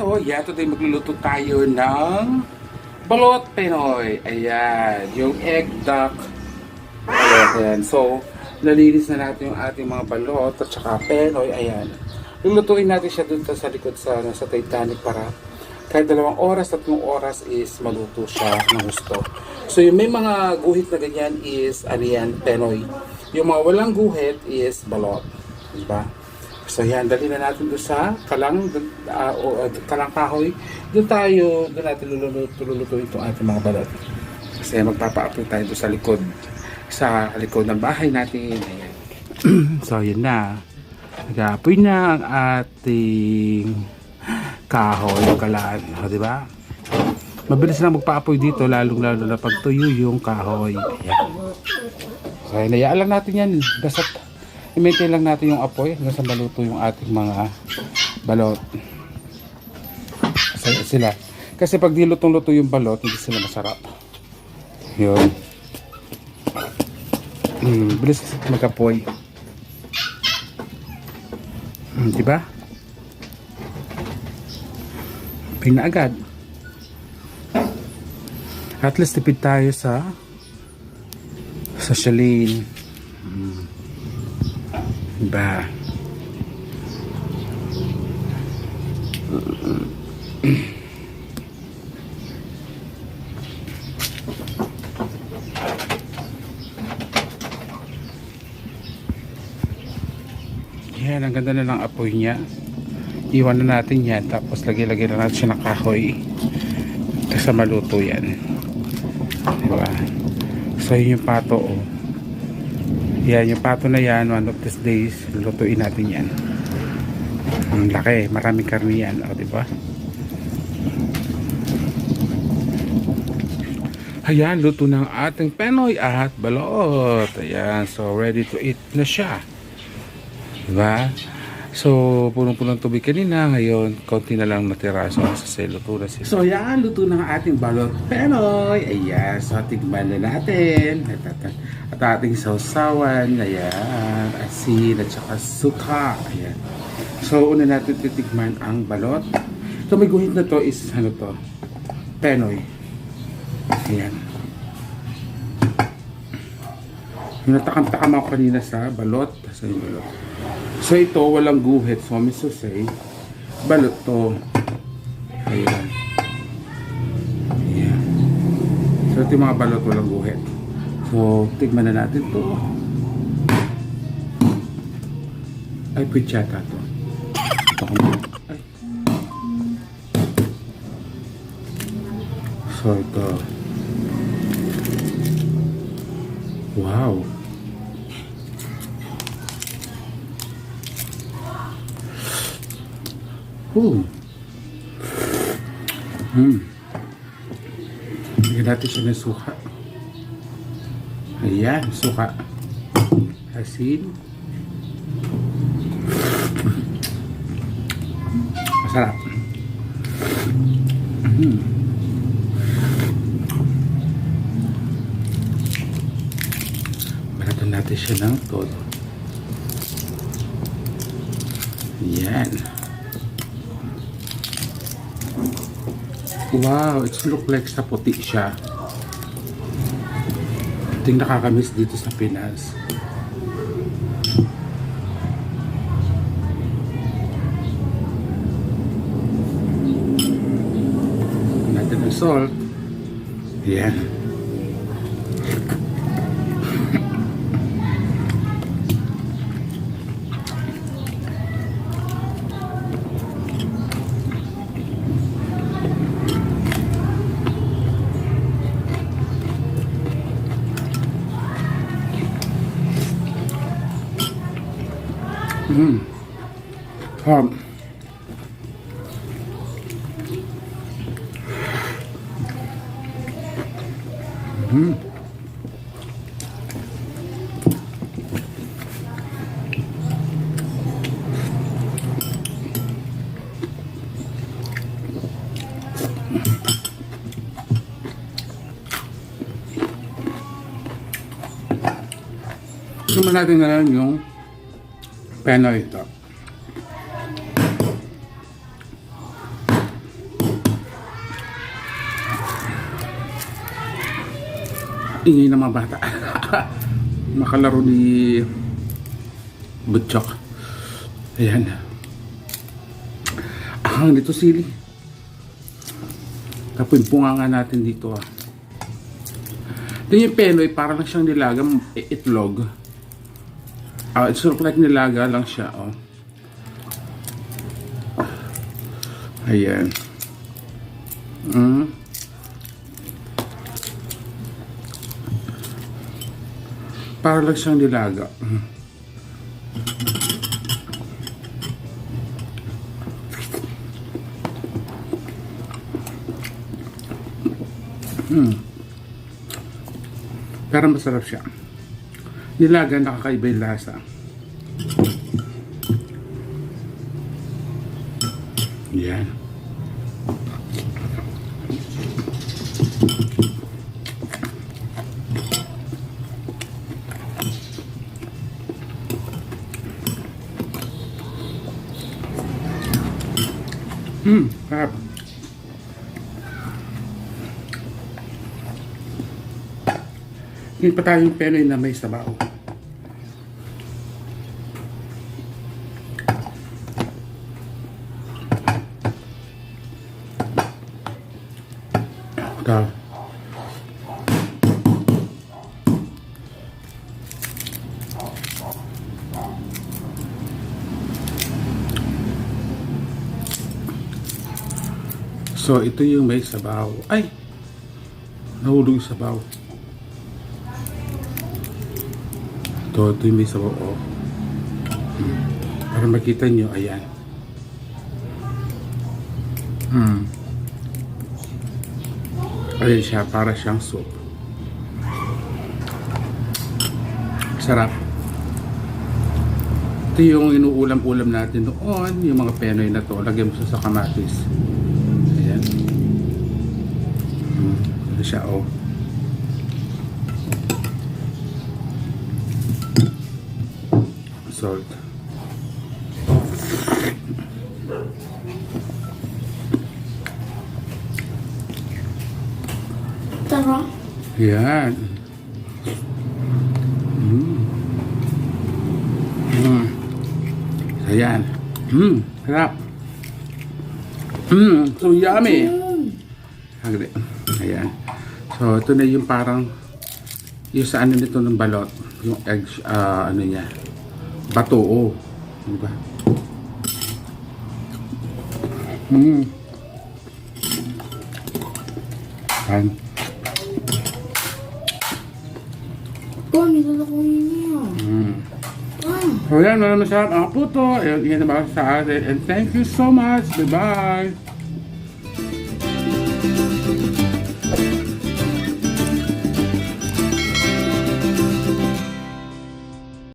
Hello! Yeah, today magluluto tayo ng balot Pinoy. Ayan, yung egg duck. Ayan. So, nalinis na natin yung ating mga balot at saka Pinoy. Ayan. Lulutuin natin siya dun sa likod sa Titanic para kahit 2 oras, 3 oras is maluto siya ng gusto. So, yung may mga guhit na ganyan is, ano yan, Pinoy. Yung mga walang guhit is balot. Diba? So yan, dali na natin doon sa kalang kahoy. Doon natin lulutuin itong ating mga balot. Kasi magpapa-upload tayo doon sa likod ng bahay natin. Ayan. So yun na. Nag-aapoy na ang ating kahoy, kalaan. O, diba? Mabilis na magpa-apoy dito, lalong-lalo na pag tuyo yung kahoy. Ayan. So hinayaan lang natin yan. Basta i-maintain lang natin yung apoy hanggang sa maluto yung ating mga balot. Sila. Kasi pag dilutong-luto yung balot, hindi sila masarap. Yun. Bilis mag-apoy. Diba? Pina agad. At least tipid tayo sa Shalane. Diba? Yan, ang ganda na ng apoy niya. Iwan na natin yan. Tapos lagay-lagay na natin siya ng kahoy. Kasi maluto yan. Diba? So yun yung pato, oh. Yan, yung pato na yan, one of these days, lutuin natin yan. Ang laki, maraming karni yan, o, diba? Ayan, luto ng ating Pinoy at balot. Ayan, so ready to eat na siya. Diba? So, punong-punong tubig kanina. Ngayon, konti na lang natira. So, luto na siya. So, yan, luto ng ating balot Pinoy. Ayan, so tigman na natin. At ating sausawan. Ayan, asin at saka suka. Ayan. So, una natin titigman ang balot. So, may guhit na to is, ano to? Pinoy. Ayan. Yung natakam-takam ako kanina sa balot. Sa yung balot. So ito, walang guhit. So, miso say, balot to. Ayan. Ayan. So, ito yung mga balot, walang guhit. So, tigman na natin to. Ay, puchata to. Ay. So, ito. Wow. Bigyan natin siya ng suka. Ayan, suka. Asin. Masarap. Balatan natin siya ng todo. Ayan. Wow, it look like sa puti siya. Ito yung nakakamiss dito sa Pinas. Natin ng salt. Ayan. Suman natin na lang yung Pinoy ito. Ingay ng mga bata. Makalaro ni Butchok. Ayan. Ahang dito sili. Kapimpunga nga natin dito ah. Ito yung penoy, para lang siyang nilagang itlog. It's sort of like nilaga lang siya oh. Ayan. Para lang siyang nilaga. Pero masarap siya. Nilaga, nakakaiba yung lasa. Yan. Sarap. Hindi pa tayong penoy na may sabaw. Ito. So, ito yung may sabaw. Ay! Nahulog yung sabaw. Ito yung may sabaw. Oh. Para makita nyo, ayan. Ayan siya, para siyang soup. Sarap. Ito yung inuulam-ulam natin noon, yung mga penoy na to. Lagyan mo sa kamatis. Ayan. Ito siya, oh. Salt. Tara. Yan. Ayan. Sarap. So yummy. Agri. Ayan. So ito na yung parang yung sa ano nito ng balot. Yung egg, ano niya. Batoo. Diba? Ayan. Nilalakuin niya. So yan, masarap ang puto. Yan na ba sa atin. And thank you so much. Bye-bye.